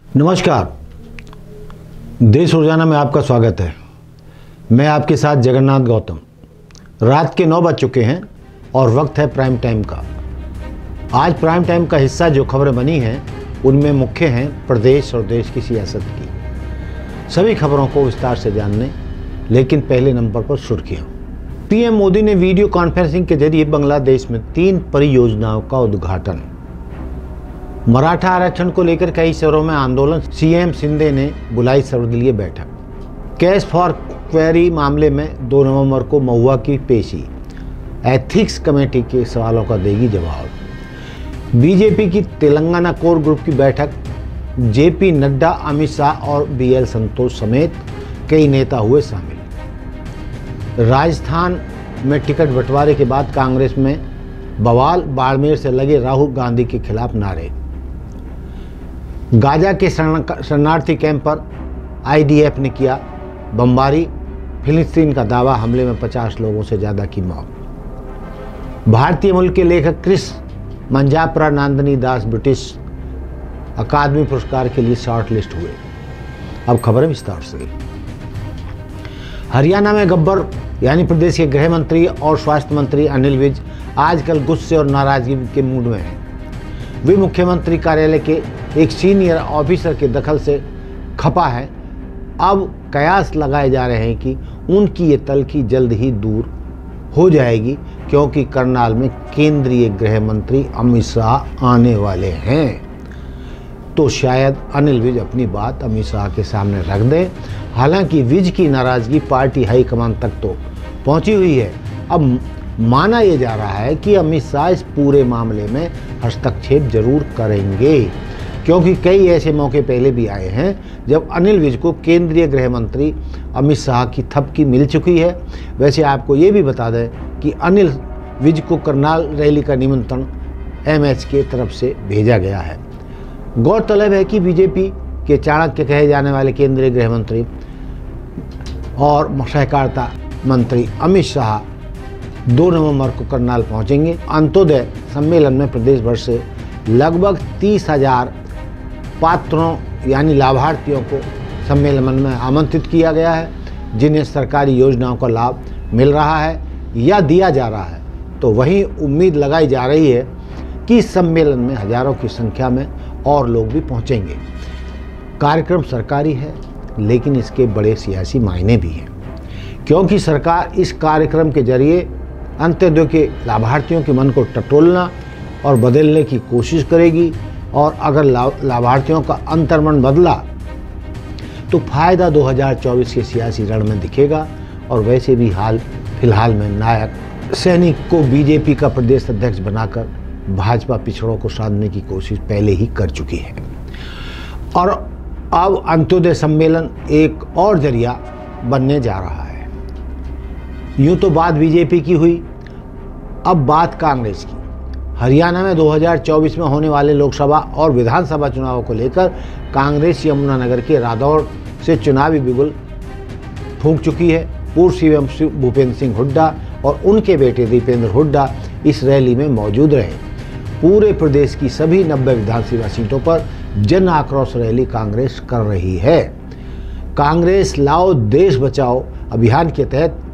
नमस्कार, देश रोजाना में आपका स्वागत है। मैं आपके साथ जगन्नाथ गौतम। रात के 9 बज चुके हैं और वक्त है प्राइम टाइम का। आज प्राइम टाइम का हिस्सा जो खबरें बनी हैं उनमें मुख्य हैं प्रदेश और देश की सियासत की। सभी खबरों को विस्तार से जानने, लेकिन पहले नंबर पर सुर्खियां। पीएम मोदी ने वीडियो कॉन्फ्रेंसिंग के जरिए बांग्लादेश में 3 परियोजनाओं का उद्घाटन। मराठा आरक्षण को लेकर कई शहरों में आंदोलन, सीएम शिंदे ने बुलाई सर्वदलीय बैठक। कैश फॉर क्वेरी मामले में 2 नवंबर को महुआ की पेशी, एथिक्स कमेटी के सवालों का देगी जवाब। बीजेपी की तेलंगाना कोर ग्रुप की बैठक, जेपी नड्डा, अमित शाह और बीएल संतोष समेत कई नेता हुए शामिल। राजस्थान में टिकट बंटवारे के बाद कांग्रेस में बवाल, बाड़मेर से लगे राहुल गांधी के खिलाफ नारे। गाजा के शरणार्थी कैंप पर आईडीएफ ने किया बमबारी, फिलिस्तीन का दावा, हमले में 50 लोगों से ज़्यादा की मौत। भारतीय मूल के लेखक क्रिस मंजापरा नंदिनी दास ब्रिटिश अकादमी पुरस्कार के लिए शॉर्ट लिस्ट हुए। अब खबर विस्तार से। हरियाणा में गब्बर यानी प्रदेश के गृह मंत्री और स्वास्थ्य मंत्री अनिल विज आजकल गुस्से और नाराजगी के मूड में हैं। वे मुख्यमंत्री कार्यालय के एक सीनियर ऑफिसर के दखल से खपा है। अब कयास लगाए जा रहे हैं कि उनकी ये तल्खी जल्द ही दूर हो जाएगी, क्योंकि करनाल में केंद्रीय गृह मंत्री अमित शाह आने वाले हैं। तो शायद अनिल विज अपनी बात अमित शाह के सामने रख दें। हालांकि विज की नाराजगी पार्टी हाईकमान तक तो पहुंची हुई है। अब माना यह जा रहा है कि अमित शाह इस पूरे मामले में हस्तक्षेप जरूर करेंगे, क्योंकि कई ऐसे मौके पहले भी आए हैं जब अनिल विज को केंद्रीय गृह मंत्री अमित शाह की थपकी मिल चुकी है। वैसे आपको ये भी बता दें कि अनिल विज को करनाल रैली का निमंत्रण एमएच के तरफ से भेजा गया है। गौरतलब है कि बीजेपी के चाणक्य कहे जाने वाले केंद्रीय गृह मंत्री और सहकारिता मंत्री अमित शाह 2 नवंबर को करनाल पहुंचेंगे। अंत्योदय सम्मेलन में प्रदेश भर से लगभग 30,000 पात्रों यानी लाभार्थियों को सम्मेलन में आमंत्रित किया गया है, जिन्हें सरकारी योजनाओं का लाभ मिल रहा है या दिया जा रहा है। तो वहीं उम्मीद लगाई जा रही है कि इस सम्मेलन में हजारों की संख्या में और लोग भी पहुंचेंगे। कार्यक्रम सरकारी है, लेकिन इसके बड़े सियासी मायने भी हैं, क्योंकि सरकार इस कार्यक्रम के जरिए अंत्योदय के लाभार्थियों के मन को टटोलना और बदलने की कोशिश करेगी। और अगर लाभार्थियों का अंतर्मन बदला तो फायदा 2024 के सियासी रण में दिखेगा। और वैसे भी फिलहाल में नायक सैनिक को बीजेपी का प्रदेश अध्यक्ष बनाकर भाजपा पिछड़ों को साधने की कोशिश पहले ही कर चुकी है। और अब अंत्योदय सम्मेलन एक और जरिया बनने जा रहा है। यूं तो बात बीजेपी की हुई, अब बात कांग्रेस की। हरियाणा में 2024 में होने वाले लोकसभा और विधानसभा चुनावों को लेकर कांग्रेस यमुनानगर के रादौर से चुनावी बिगुल फूंक चुकी है। पूर्व सीएम भूपेंद्र सिंह हुड्डा और उनके बेटे दीपेंद्र हुड्डा इस रैली में मौजूद रहे। पूरे प्रदेश की सभी 90 विधानसभा सीटों पर जन आक्रोश रैली कांग्रेस कर रही है। कांग्रेस लाओ देश बचाओ अभियान के तहत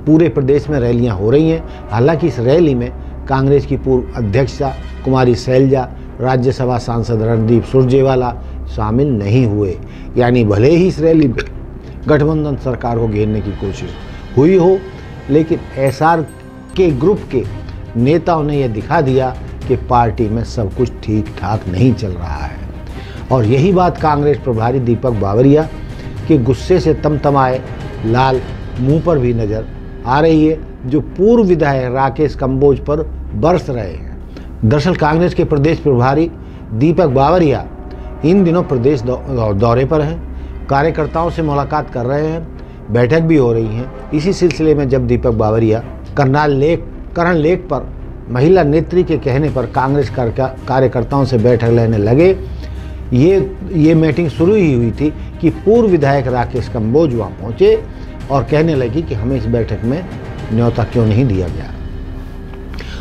पूरे प्रदेश में रैलियां हो रही हैं। हालांकि इस रैली में कांग्रेस की पूर्व अध्यक्षा कुमारी शैलजा, राज्यसभा सांसद रणदीप सुरजेवाला शामिल नहीं हुए। यानी भले ही इस रैली में गठबंधन सरकार को घेरने की कोशिश हुई हो, लेकिन एसआर के ग्रुप के नेताओं ने यह दिखा दिया कि पार्टी में सब कुछ ठीक ठाक नहीं चल रहा है। और यही बात कांग्रेस प्रभारी दीपक बावरिया के गुस्से से तमतमाए लाल मुंह पर भी नजर आ रही है, जो पूर्व विधायक राकेश कंबोज पर बरस रहे हैं। दरअसल कांग्रेस के प्रदेश प्रभारी दीपक बावरिया इन दिनों प्रदेश दौरे पर हैं, कार्यकर्ताओं से मुलाकात कर रहे हैं, बैठक भी हो रही है। इसी सिलसिले में जब दीपक बावरिया करण लेक पर महिला नेत्री के कहने पर कांग्रेस कार्यकर्ताओं से बैठक लेने लगे, ये मीटिंग शुरू ही हुई थी कि पूर्व विधायक राकेश कंबोज वहाँ पहुँचे और कहने लगी कि हमें इस बैठक में न्योता क्यों नहीं दिया गया।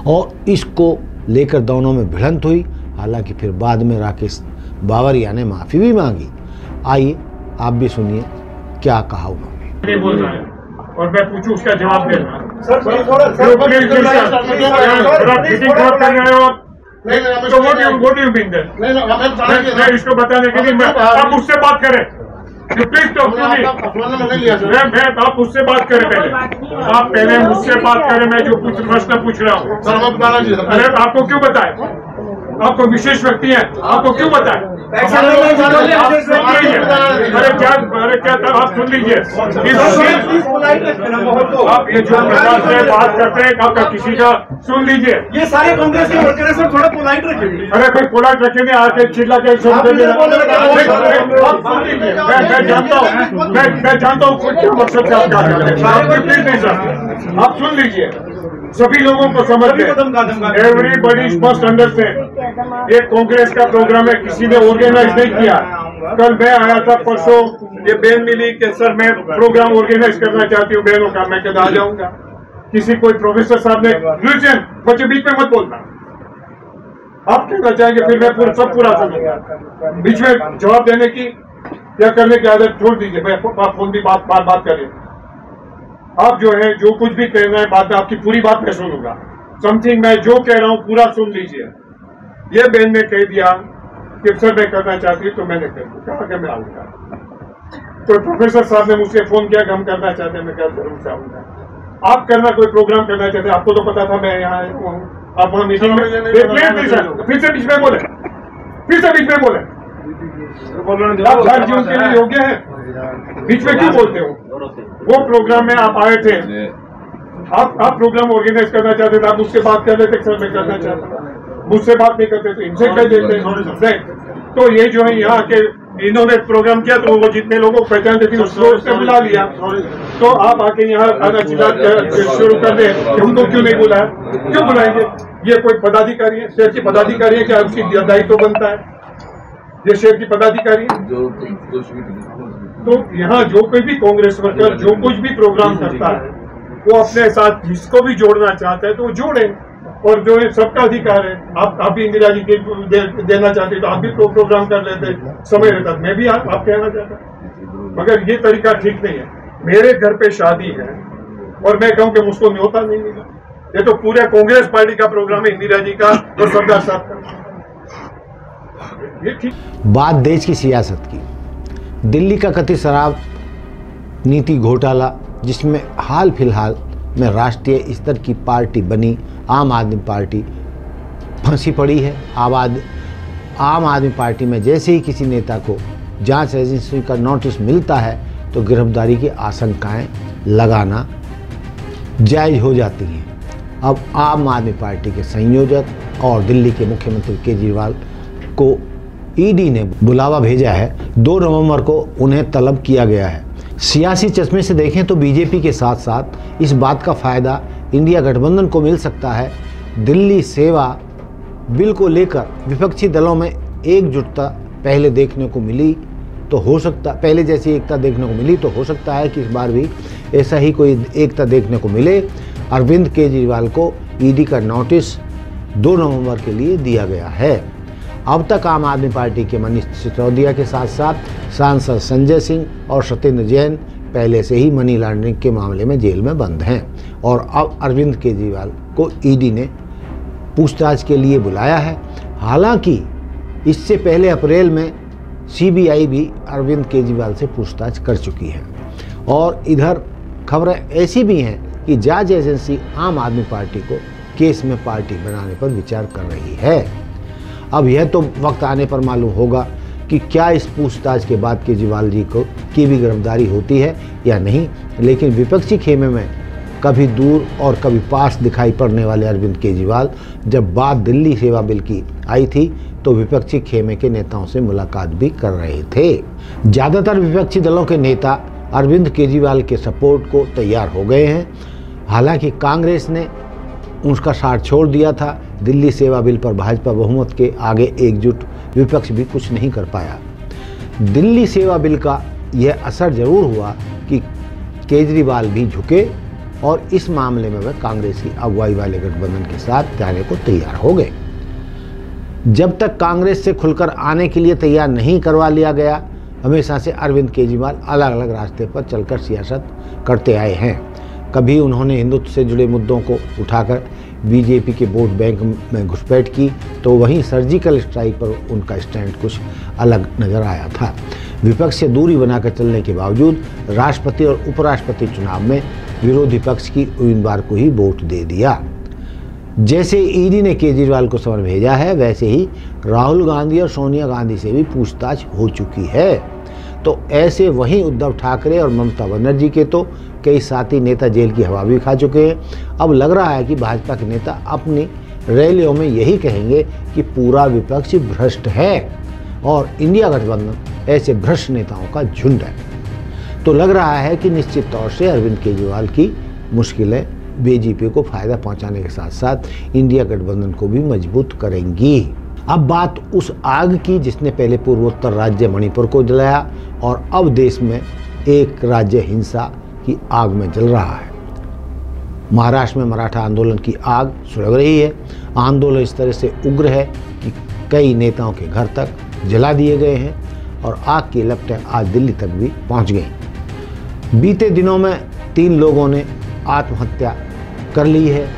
और इसको लेकर दोनों में भिड़ंत हुई। हालांकि फिर बाद में राकेश बावरिया ने माफ़ी भी मांगी। आइए आप भी सुनिए क्या कहा उन्होंने। नहीं बोल रहा है और मैं पूछूं उसका जवाब दे रहा हूं। सर मैं इसको बताने के लिए आप मुझसे बात करें। Please talk to me. आप मुझसे बात करें पहले। आप पहले मुझसे बात करें। मैं जो प्रश्न पूछ रहा हूँ अरे आपको क्यों बताए? आपको विशेष व्यक्ति है, आपको क्यों बताए? अरे क्या था, आप सुन लीजिए। आप ये जो प्रकार से बात करते हैं आपका किसी का सुन लीजिए। ये सारे कांग्रेस के वर्कर हैं सर, थोड़ा पोलाइट रखेंगे। अरे कोई पोलाइट रखेंगे आके चिल्ला के सुन लीजिए। मैं जानता हूँ क्या मकसद से आप क्या कर रहे हैं। प्लीज नहीं सर, आप सुन लीजिए। सभी लोगों को समझ ले। Everybody must understand. ये कांग्रेस का प्रोग्राम है, किसी ने ऑर्गेनाइज नहीं किया। कल मैं आया था, परसों ये बहन मिली कि सर मैं प्रोग्राम ऑर्गेनाइज करना चाहती हूँ बहनों का। मैं कहता आ जाऊंगा। किसी कोई प्रोफेसर साहब ने रिलीजन बच्चे बीच में मत बोलना। आप कहना चाहेंगे फिर मैं सब पूरा करूंगा। बीच में जवाब देने की या करने की आदत छोड़ दीजिए। मैं फोन भी बात करिए। आप जो है जो कुछ भी कहना है बात में आपकी पूरी बात मैं सुनूंगा। समथिंग मैं जो कह रहा हूं पूरा सुन लीजिए। ये बहन ने कह दिया कि सर मैं करना चाहती हूँ तो मैंने कहा कि मैं आऊंगा। तो प्रोफेसर साहब ने मुझसे फोन किया कि हम करना चाहते हैं। मैं क्या जरूर से आऊंगा। आप करना कोई प्रोग्राम करना चाहते हैं, आपको तो पता था मैं यहाँ हूँ। आप वहाँ मीटिंग में फिर से बीच में बोले, आप हर जीवन के लिए योग्य है। बीच में क्यों बोलते हो? वो प्रोग्राम में आप आए थे, आप प्रोग्राम ऑर्गेनाइज करना चाहते थे, आप मुझसे बात कर लेते सर मैं करना चाहता। मुझसे बात नहीं करते तो इनसे कर देते। तो ये जो है यहाँ के इन्होंने प्रोग्राम किया तो वो जितने लोगों को पहचानते थे उसको बुला लिया। तो आप आके यहाँ आना चिल्ला शुरू कर दे कि हमको क्यों नहीं बुलाया? क्यों बुलाएंगे? ये कोई पदाधिकारी है, शहर की पदाधिकारी है, क्या उसकी दायित्व बनता है? ये शहर की पदाधिकारी है। तो यहाँ जो कोई भी कांग्रेस वर्कर जो कुछ भी प्रोग्राम करता है वो अपने साथ जिसको भी जोड़ना चाहता है तो वो जोड़े। और जो है सबका अधिकार है। आप भी इंदिरा जी के देना चाहते तो आप भी प्रोग्राम कर लेते, समय रहता। मैं भी आप कहना चाहता, मगर ये तरीका ठीक नहीं है। मेरे घर पे शादी है और मैं कहूँ कि मुझको न्योता नहीं मिला। ये तो पूरे कांग्रेस पार्टी का प्रोग्राम है, इंदिरा जी का और सरदार साहब का। ये ठीक बात देश की सियासत की। दिल्ली का कथित शराब नीति घोटाला, जिसमें हाल फिलहाल में राष्ट्रीय स्तर की पार्टी बनी आम आदमी पार्टी फंसी पड़ी है। आम आदमी पार्टी में जैसे ही किसी नेता को जांच एजेंसी का नोटिस मिलता है तो गिरफ्तारी की आशंकाएं लगाना जायज़ हो जाती हैं। अब आम आदमी पार्टी के संयोजक और दिल्ली के मुख्यमंत्री केजरीवाल को ईडी ने बुलावा भेजा है। 2 नवंबर को उन्हें तलब किया गया है। सियासी चश्मे से देखें तो बीजेपी के साथ साथ इस बात का फ़ायदा इंडिया गठबंधन को मिल सकता है। दिल्ली सेवा बिल को लेकर विपक्षी दलों में एकजुटता पहले देखने को मिली तो हो सकता पहले जैसी एकता देखने को मिली तो हो सकता है कि इस बार भी ऐसा ही कोई एकता देखने को मिले। अरविंद केजरीवाल को ईडी का नोटिस 2 नवंबर के लिए दिया गया है। अब तक आम आदमी पार्टी के मनीष सिसोदिया के साथ साथ सांसद संजय सिंह और सत्येंद्र जैन पहले से ही मनी लॉन्ड्रिंग के मामले में जेल में बंद हैं और अब अरविंद केजरीवाल को ईडी ने पूछताछ के लिए बुलाया है। हालांकि इससे पहले अप्रैल में सीबीआई भी अरविंद केजरीवाल से पूछताछ कर चुकी है। और इधर खबरें ऐसी भी हैं कि जांच एजेंसी आम आदमी पार्टी को केस में पार्टी बनाने पर विचार कर रही है। अब यह तो वक्त आने पर मालूम होगा कि क्या इस पूछताछ के बाद केजरीवाल जी की भी गिरफ्तारी होती है या नहीं। लेकिन विपक्षी खेमे में कभी दूर और कभी पास दिखाई पड़ने वाले अरविंद केजरीवाल जब बात दिल्ली सेवा बिल की आई थी तो विपक्षी खेमे के नेताओं से मुलाकात भी कर रहे थे। ज़्यादातर विपक्षी दलों के नेता अरविंद केजरीवाल के सपोर्ट को तैयार हो गए हैं। हालांकि कांग्रेस ने उसका साथ छोड़ दिया था। दिल्ली सेवा बिल पर भाजपा बहुमत के आगे एकजुट विपक्ष भी कुछ नहीं कर पाया। दिल्ली सेवा बिल का यह असर जरूर हुआ कि केजरीवाल भी झुके और इस मामले में वह कांग्रेस की अगुवाई वाले गठबंधन के साथ जाने को तैयार हो गए। जब तक कांग्रेस से खुलकर आने के लिए तैयार नहीं करवा लिया गया, हमेशा से अरविंद केजरीवाल अलग अलग रास्ते पर चलकर सियासत करते आए हैं। कभी उन्होंने हिंदुत्व से जुड़े मुद्दों को उठाकर बीजेपी के वोट बैंक में घुसपैठ की, तो वहीं सर्जिकल स्ट्राइक पर उनका स्टैंड कुछ अलग नजर आया था। विपक्ष से दूरी बनाकर चलने के बावजूद राष्ट्रपति और उपराष्ट्रपति चुनाव में विरोधी पक्ष की उम्मीदवार को ही वोट दे दिया। जैसे ईडी ने केजरीवाल को समन भेजा है, वैसे ही राहुल गांधी और सोनिया गांधी से भी पूछताछ हो चुकी है। तो ऐसे वहीं उद्धव ठाकरे और ममता बनर्जी के तो कई साथी नेता जेल की हवा भी खा चुके हैं। अब लग रहा है कि भाजपा के नेता अपनी रैलियों में यही कहेंगे कि पूरा विपक्ष भ्रष्ट है और इंडिया गठबंधन ऐसे भ्रष्ट नेताओं का झुंड है। तो लग रहा है कि निश्चित तौर से अरविंद केजरीवाल की मुश्किलें बीजेपी को फायदा पहुंचाने के साथ साथ इंडिया गठबंधन को भी मजबूत करेंगी। अब बात उस आग की जिसने पहले पूर्वोत्तर राज्य मणिपुर को जलाया और अब देश में एक राज्य हिंसा की आग में जल रहा है। महाराष्ट्र में मराठा आंदोलन की आग सुलग रही है। आंदोलन इस तरह से उग्र है कि कई नेताओं के घर तक जला दिए गए हैं और आग की लपटें आज दिल्ली तक भी पहुंच गई। बीते दिनों में 3 लोगों ने आत्महत्या कर ली है,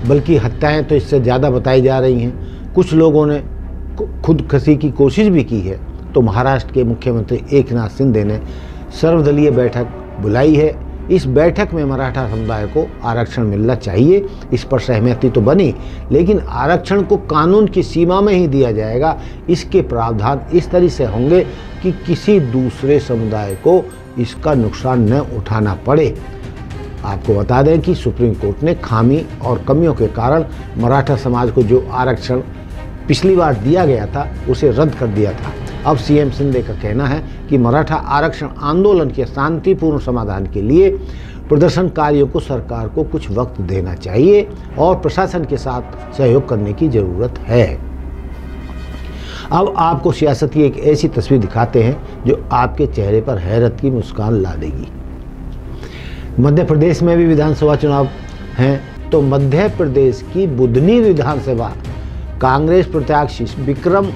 बल्कि हत्याएं तो इससे ज़्यादा बताई जा रही हैं। कुछ लोगों ने खुदकुशी की कोशिश भी की है। तो महाराष्ट्र के मुख्यमंत्री एकनाथ शिंदे ने सर्वदलीय बैठक बुलाई है। इस बैठक में मराठा समुदाय को आरक्षण मिलना चाहिए, इस पर सहमति तो बनी, लेकिन आरक्षण को कानून की सीमा में ही दिया जाएगा। इसके प्रावधान इस तरह से होंगे कि किसी दूसरे समुदाय को इसका नुकसान न उठाना पड़े। आपको बता दें कि सुप्रीम कोर्ट ने खामी और कमियों के कारण मराठा समाज को जो आरक्षण पिछली बार दिया गया था उसे रद्द कर दिया था। अब सीएम शिंदे का कहना है कि मराठा आरक्षण आंदोलन के शांतिपूर्ण समाधान के लिए प्रदर्शनकारियों को सरकार को कुछ वक्त देना चाहिए और प्रशासन के साथ सहयोग करने की जरूरत है। अब आपको सियासत की एक ऐसी तस्वीर दिखाते हैं जो आपके चेहरे पर हैरत की मुस्कान ला देगी। मध्य प्रदेश में भी विधानसभा चुनाव हैं, तो मध्य प्रदेश की बुधनी विधानसभा कांग्रेस प्रत्याशी विक्रम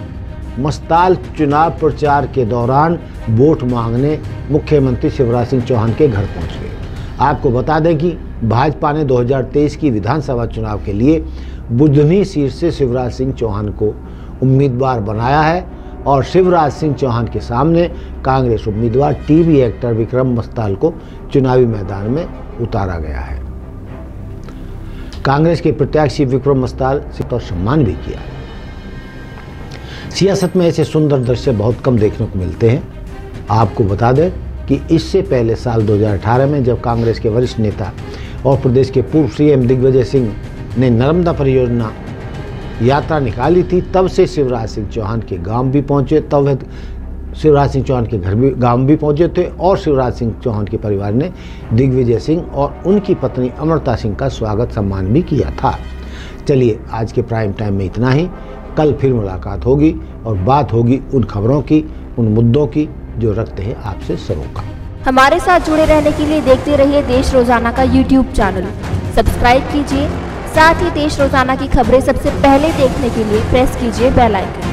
मस्ताल चुनाव प्रचार के दौरान वोट मांगने मुख्यमंत्री शिवराज सिंह चौहान के घर पहुंच गए। आपको बता दें कि भाजपा ने 2023 की विधानसभा चुनाव के लिए बुधनी सीट से शिवराज सिंह चौहान को उम्मीदवार बनाया है और शिवराज सिंह चौहान के सामने कांग्रेस उम्मीदवार टीवी एक्टर विक्रम मस्ताल को चुनावी मैदान में उतारा गया है। कांग्रेस के प्रत्याशी विक्रम मस्ताल से सम्मान भी किया। सियासत में ऐसे सुंदर दृश्य बहुत कम देखने को मिलते हैं। आपको बता दें कि इससे पहले साल 2018 में जब कांग्रेस के वरिष्ठ नेता और प्रदेश के पूर्व सीएम दिग्विजय सिंह ने नर्मदा परियोजना यात्रा निकाली थी, तब से शिवराज सिंह चौहान के गांव भी पहुंचे, तब शिवराज सिंह चौहान के घर भी गांव भी पहुंचे थे और शिवराज सिंह चौहान के परिवार ने दिग्विजय सिंह और उनकी पत्नी अमृता सिंह का स्वागत सम्मान भी किया था। चलिए आज के प्राइम टाइम में इतना ही। कल फिर मुलाकात होगी और बात होगी उन खबरों की, उन मुद्दों की जो रखते हैं आपसे सरोकार। हमारे साथ जुड़े रहने के लिए देखते रहिए देश रोजाना का यूट्यूब चैनल, सब्सक्राइब कीजिए। साथ ही देश रोजाना की खबरें सबसे पहले देखने के लिए प्रेस कीजिए बेल आइकन।